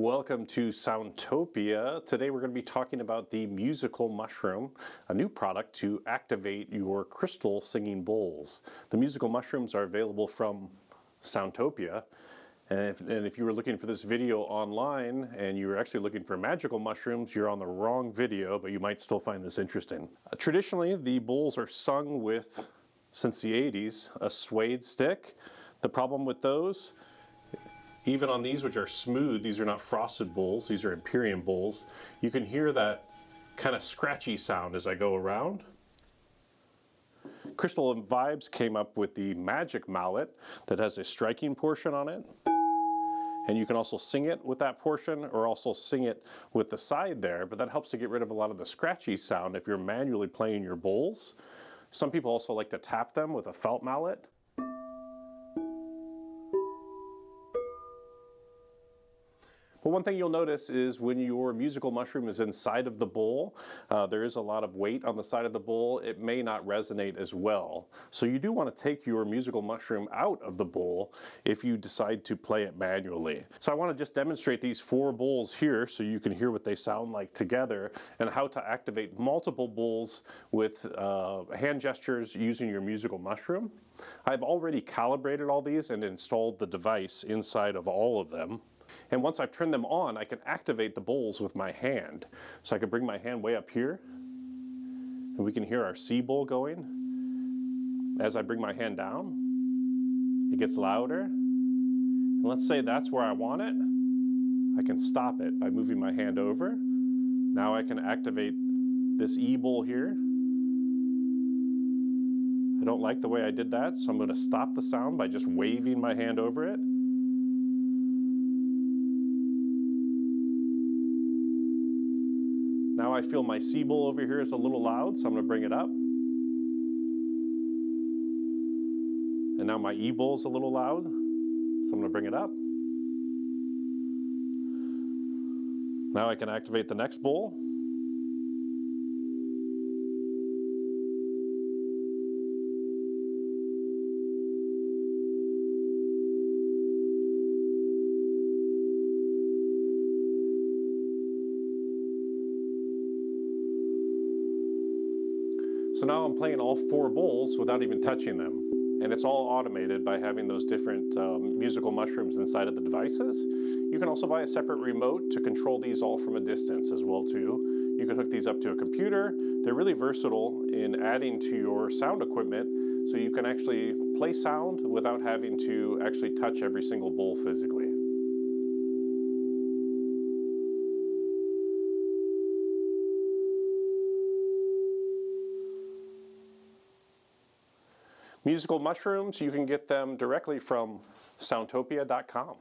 Welcome to Soundtopia. Today we're going to be talking about the musical mushroom, a new product to activate your crystal singing bowls. The musical mushrooms are available from Soundtopia. And if you were looking for this video online and you were actually looking for magical mushrooms, you're on the wrong video, but you might still find this interesting. Traditionally, the bowls are sung with, since the 80s, a suede stick. The problem with those, even on these, which are smooth, these are not frosted bowls, these are Empyrean bowls, you can hear that kind of scratchy sound as I go around. Crystal Vibes came up with the magic mallet that has a striking portion on it. And you can also sing it with that portion or also sing it with the side there, but that helps to get rid of a lot of the scratchy sound if you're manually playing your bowls. Some people also like to tap them with a felt mallet. But one thing you'll notice is when your musical mushroom is inside of the bowl, there is a lot of weight on the side of the bowl. It may not resonate as well. So you do want to take your musical mushroom out of the bowl if you decide to play it manually. So I want to just demonstrate these 4 bowls here so you can hear what they sound like together and how to activate multiple bowls with hand gestures using your musical mushroom. I've already calibrated all these and installed the device inside of all of them. And once I've turned them on, I can activate the bowls with my hand. So I can bring my hand way up here, and we can hear our C bowl going. As I bring my hand down, it gets louder. And let's say that's where I want it. I can stop it by moving my hand over. Now I can activate this E bowl here. I don't like the way I did that, so I'm going to stop the sound by just waving my hand over it. Now I feel my C bowl over here is a little loud, so I'm going to bring it up. And now my E bowl is a little loud, so I'm going to bring it up. Now I can activate the next bowl. So now I'm playing all 4 bowls without even touching them. And it's all automated by having those different musical mushrooms inside of the devices. You can also buy a separate remote to control these all from a distance as well too. You can hook these up to a computer. They're really versatile in adding to your sound equipment, so you can actually play sound without having to actually touch every single bowl physically. Musical mushrooms, you can get them directly from soundtopia.com.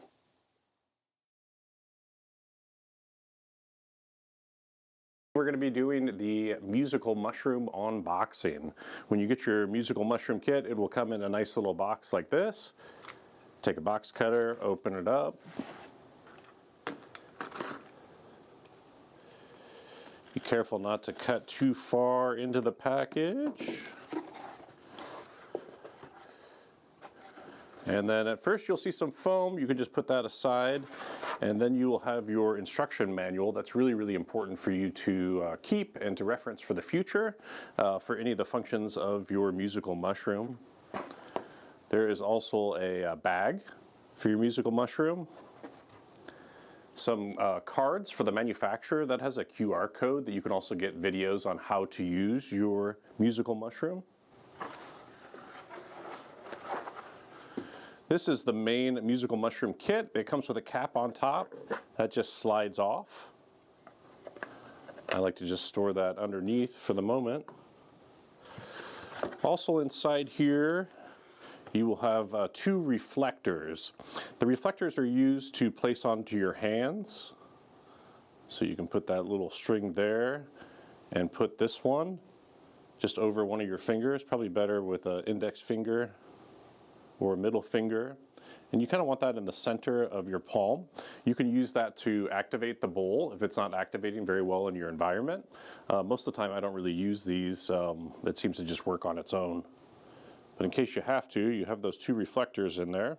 We're going to be doing the musical mushroom unboxing. When you get your musical mushroom kit, it will come in a nice little box like this. Take a box cutter, open it up. Be careful not to cut too far into the package. And then at first you'll see some foam. You can just put that aside, and then you will have your instruction manual. That's really, really important for you to keep and to reference for the future for any of the functions of your musical mushroom. There is also a bag for your musical mushroom. Some cards for the manufacturer that has a QR code that you can also get videos on how to use your musical mushroom. This is the main musical mushroom kit. It comes with a cap on top that just slides off. I like to just store that underneath for the moment. Also inside here, you will have 2 reflectors. The reflectors are used to place onto your hands. So you can put that little string there and put this one just over one of your fingers. Probably better with an index finger or a middle finger, and you kind of want that in the center of your palm. You can use that to activate the bowl if it's not activating very well in your environment. Most of the time I don't really use these. It seems to just work on its own. But in case you have to, you have those 2 reflectors in there.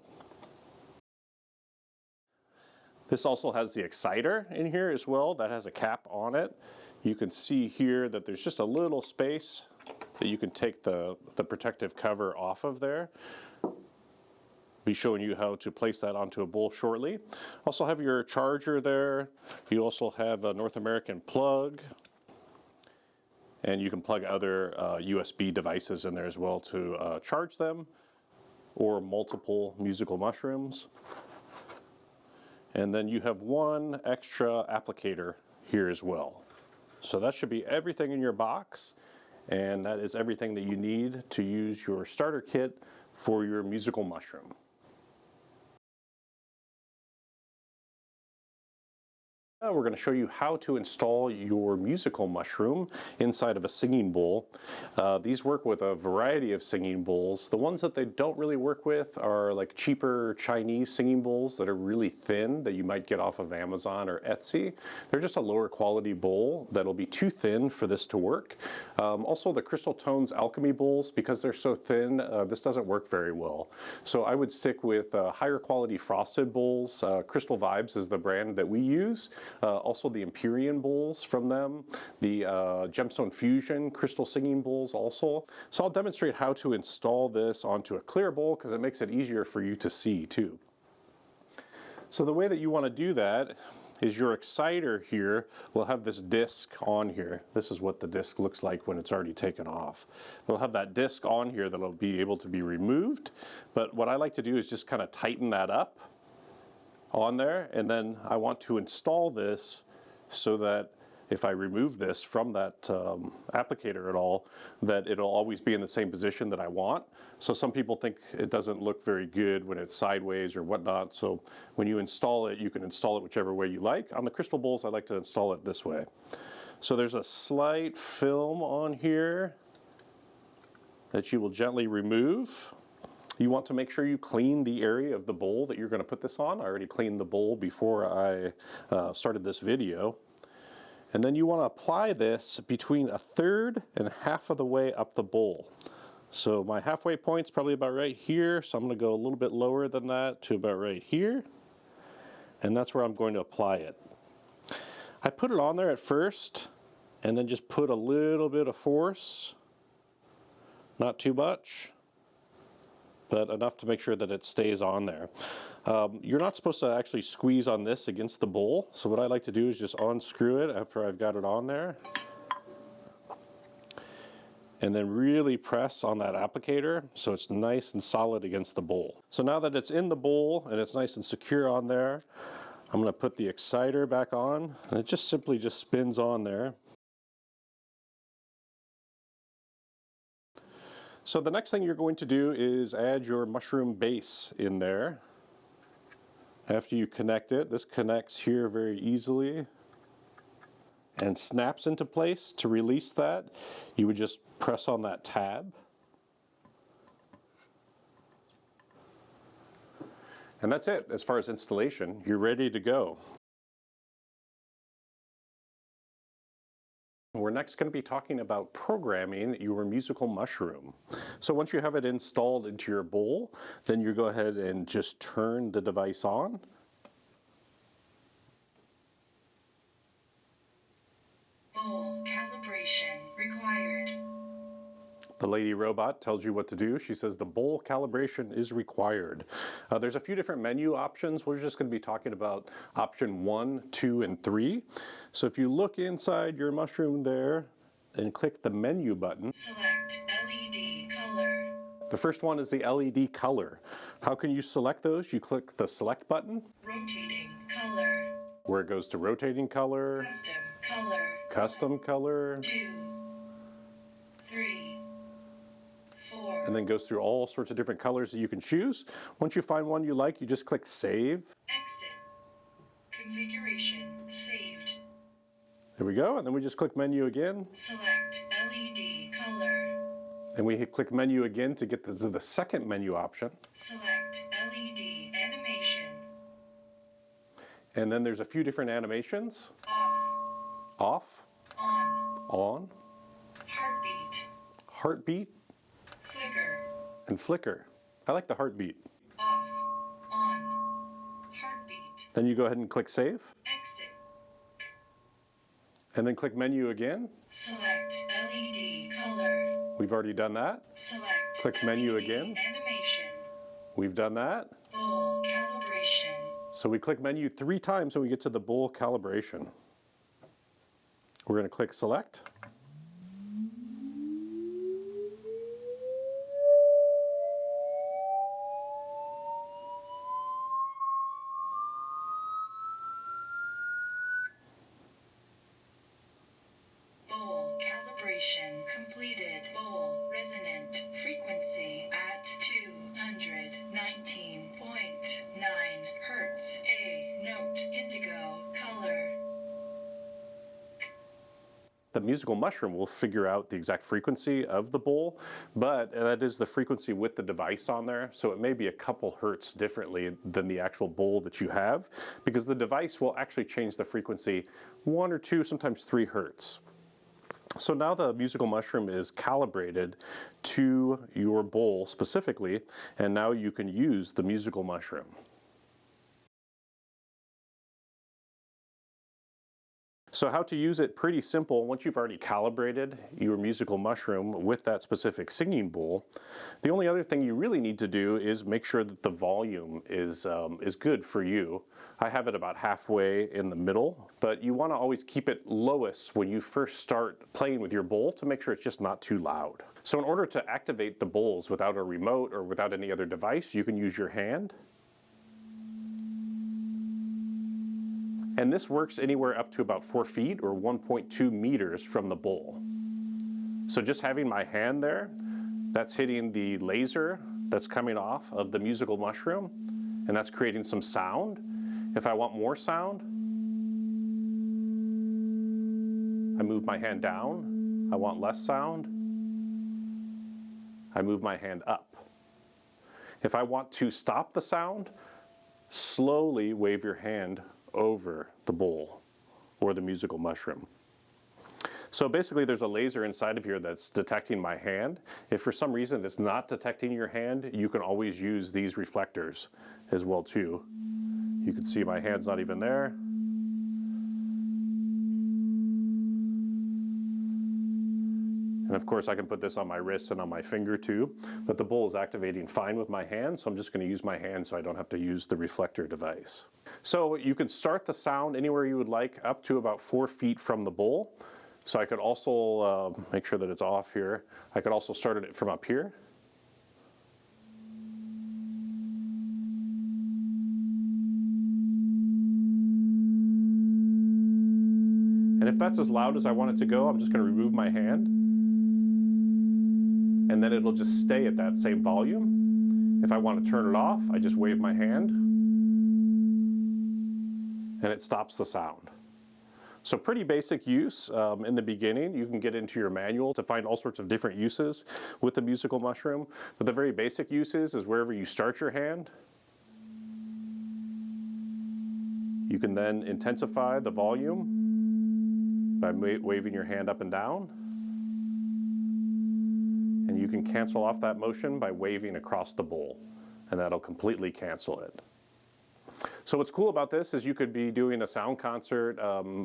This also has the exciter in here as well. That has a cap on it. You can see here that there's just a little space that you can take the protective cover off of there. Be showing you how to place that onto a bowl shortly. Also have your charger there. You also have a North American plug. And you can plug other USB devices in there as well to charge them, or multiple musical mushrooms. And then you have one extra applicator here as well. So that should be everything in your box, and that is everything that you need to use your starter kit for your musical mushroom. We're going to show you how to install your musical mushroom inside of a singing bowl. These work with a variety of singing bowls. The ones that they don't really work with are like cheaper Chinese singing bowls that are really thin that you might get off of Amazon or Etsy. They're just a lower quality bowl that'll be too thin for this to work. Also the Crystal Tones Alchemy bowls, because they're so thin, this doesn't work very well. So I would stick with higher quality frosted bowls. Crystal Vibes is the brand that we use. Also the Empyrean bowls from them, the Gemstone Fusion crystal singing bowls also. So I'll demonstrate how to install this onto a clear bowl because it makes it easier for you to see too. So the way that you want to do that is your exciter here will have this disc on here. This is what the disc looks like when it's already taken off. It'll have that disc on here that'll be able to be removed, but what I like to do is just kind of tighten that up on there, and then I want to install this so that if I remove this from that applicator at all, that it'll always be in the same position that I want. So some people think it doesn't look very good when it's sideways or whatnot. So when you install it, you can install it whichever way you like. On the crystal bowls, I like to install it this way. So there's a slight film on here that you will gently remove. You want to make sure you clean the area of the bowl that you're going to put this on. I already cleaned the bowl before I started this video. And then you want to apply this between 1/3 and half of the way up the bowl. So my halfway point's probably about right here, so I'm going to go a little bit lower than that to about right here. And that's where I'm going to apply it. I put it on there at first and then just put a little bit of force, not too much, but enough to make sure that it stays on there. You're not supposed to actually squeeze on this against the bowl, so what I like to do is just unscrew it after I've got it on there, and then really press on that applicator so it's nice and solid against the bowl. So now that it's in the bowl and it's nice and secure on there, I'm going to put the exciter back on, and it just simply just spins on there. So the next thing you're going to do is add your mushroom base in there. After you connect it, this connects here very easily and snaps into place. To release that, you would just press on that tab. And that's it as far as installation. You're ready to go. We're next going to be talking about programming your musical mushroom. So once you have it installed into your bowl, then you go ahead and just turn the device on. Bowl calibration required. The lady robot tells you what to do. She says the bowl calibration is required. There's a few different menu options. We're just going to be talking about option 1, 2, and 3. So if you look inside your mushroom there and click the menu button, Select LED color. the first one is the LED color. How can you select those? You click the select button, Rotating color. where it goes to rotating color, Custom color. custom color, 2, 3, 4. and then goes through all sorts of different colors that you can choose. Once you find one you like, you just click save. Exit. Configuration saved. There we go, and then we just click menu again, Select LED color. and we click menu again to get to the second menu option. Select LED animation. And then there's a few different animations. Off. Off, On. on, Heartbeat. heartbeat, Flicker. and flicker. I like the heartbeat. Off. On. Heartbeat. Then you go ahead and click Save, Exit. and then click Menu again. Select LED color. We've already done that. Select Click Menu LED again. animation. We've done that. Bowl calibration. So we click Menu 3 times when we get to the bowl calibration. We're going to click Select. Bowl calibration completed. Bowl resonant frequency at 219.9 hertz. A note indigo color. The musical mushroom will figure out the exact frequency of the bowl, but that is the frequency with the device on there, so it may be a couple hertz differently than the actual bowl that you have, because the device will actually change the frequency 1 or 2, sometimes 3 hertz. So now the musical mushroom is calibrated to your bowl specifically, and now you can use the musical mushroom. So how to use it, pretty simple. Once you've already calibrated your musical mushroom with that specific singing bowl, the only other thing you really need to do is make sure that the volume is good for you. I have it about halfway in the middle, but you want to always keep it lowest when you first start playing with your bowl to make sure it's just not too loud. So in order to activate the bowls without a remote or without any other device, you can use your hand. And this works anywhere up to about 4 feet or 1.2 meters from the bowl. So just having my hand there, that's hitting the laser that's coming off of the musical mushroom, and that's creating some sound. If I want more sound, I move my hand down. I want less sound, I move my hand up. If I want to stop the sound, slowly wave your hand over the bowl or the musical mushroom. So basically there's a laser inside of here that's detecting my hand. If for some reason it's not detecting your hand, you can always use these reflectors as well too. You can see my hand's not even there. And of course I can put this on my wrist and on my finger too, but the bowl is activating fine with my hand, so I'm just going to use my hand so I don't have to use the reflector device. So you can start the sound anywhere you would like, up to about 4 feet from the bowl. So I could also make sure that it's off here. I could also start it from up here. And if that's as loud as I want it to go, I'm just going to remove my hand. And then it'll just stay at that same volume. If I want to turn it off, I just wave my hand and it stops the sound. So pretty basic use in the beginning. You can get into your manual to find all sorts of different uses with the musical mushroom. But the very basic uses is wherever you start your hand, you can then intensify the volume by waving your hand up and down. And you can cancel off that motion by waving across the bowl, and that'll completely cancel it. So what's cool about this is you could be doing a sound concert,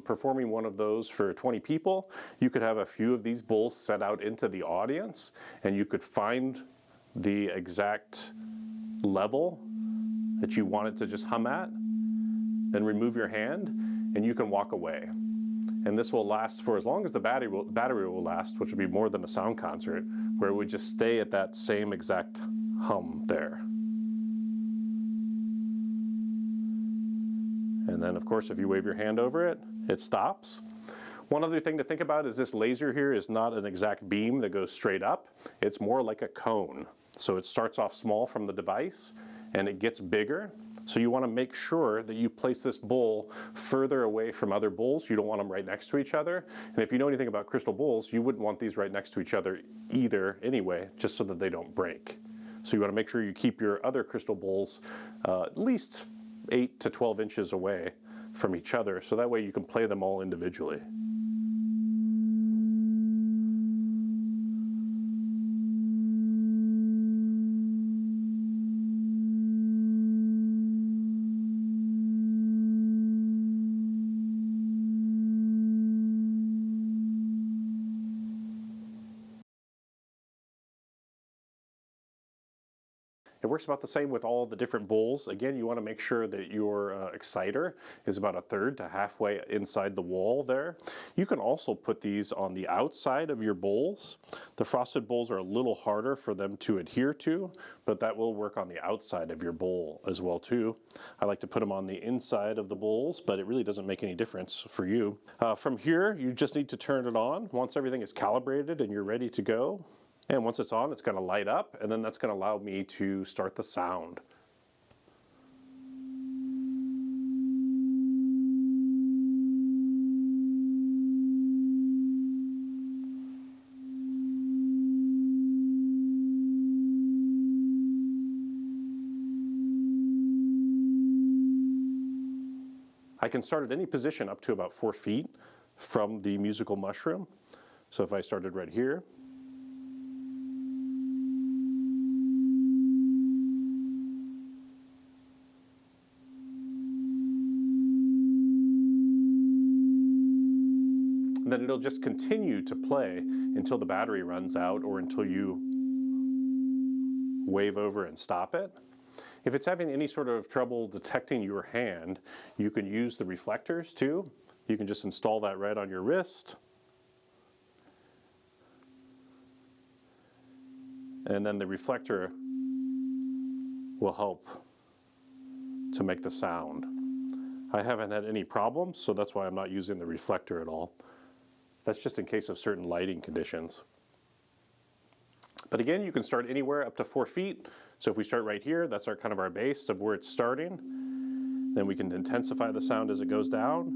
performing one of those for 20 people. You could have a few of these bowls set out into the audience, and you could find the exact level that you wanted to just hum at, then remove your hand, and you can walk away. And this will last for as long as the battery will last, which would be more than a sound concert, where it would just stay at that same exact hum there. And then of course if you wave your hand over it, it stops. One other thing to think about is this laser here is not an exact beam that goes straight up. It's more like a cone. So it starts off small from the device and it gets bigger. So you want to make sure that you place this bowl further away from other bowls. You don't want them right next to each other. And if you know anything about crystal bowls, you wouldn't want these right next to each other either anyway, just so that they don't break. So you want to make sure you keep your other crystal bowls at least 8 to 12 inches away from each other, so that way you can play them all individually. It works about the same with all the different bowls. Again, you want to make sure that your exciter is about a third to halfway inside the wall there. You can also put these on the outside of your bowls. The frosted bowls are a little harder for them to adhere to, but that will work on the outside of your bowl as well too. I like to put them on the inside of the bowls, but it really doesn't make any difference for you. From here, you just need to turn it on once everything is calibrated and you're ready to go. And once it's on, it's going to light up, and then that's going to allow me to start the sound. I can start at any position up to about 4 feet from the musical mushroom. So if I started right here, then it'll just continue to play until the battery runs out or until you wave over and stop it. If it's having any sort of trouble detecting your hand, you can use the reflectors too. You can just install that right on your wrist. And then the reflector will help to make the sound. I haven't had any problems, so that's why I'm not using the reflector at all. That's just in case of certain lighting conditions. But again, you can start anywhere up to 4 feet. So if we start right here, that's our kind of our base of where it's starting. Then we can intensify the sound as it goes down.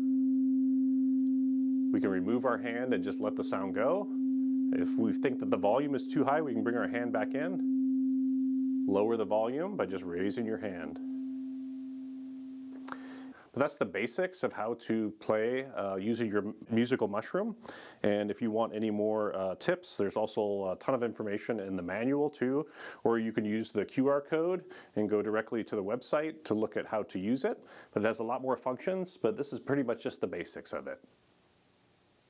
We can remove our hand and just let the sound go. If we think that the volume is too high, we can bring our hand back in. Lower the volume by just raising your hand. But that's the basics of how to play using your musical mushroom. And if you want any more tips, there's also a ton of information in the manual too, or you can use the QR code and go directly to the website to look at how to use it. But it has a lot more functions, but this is pretty much just the basics of it.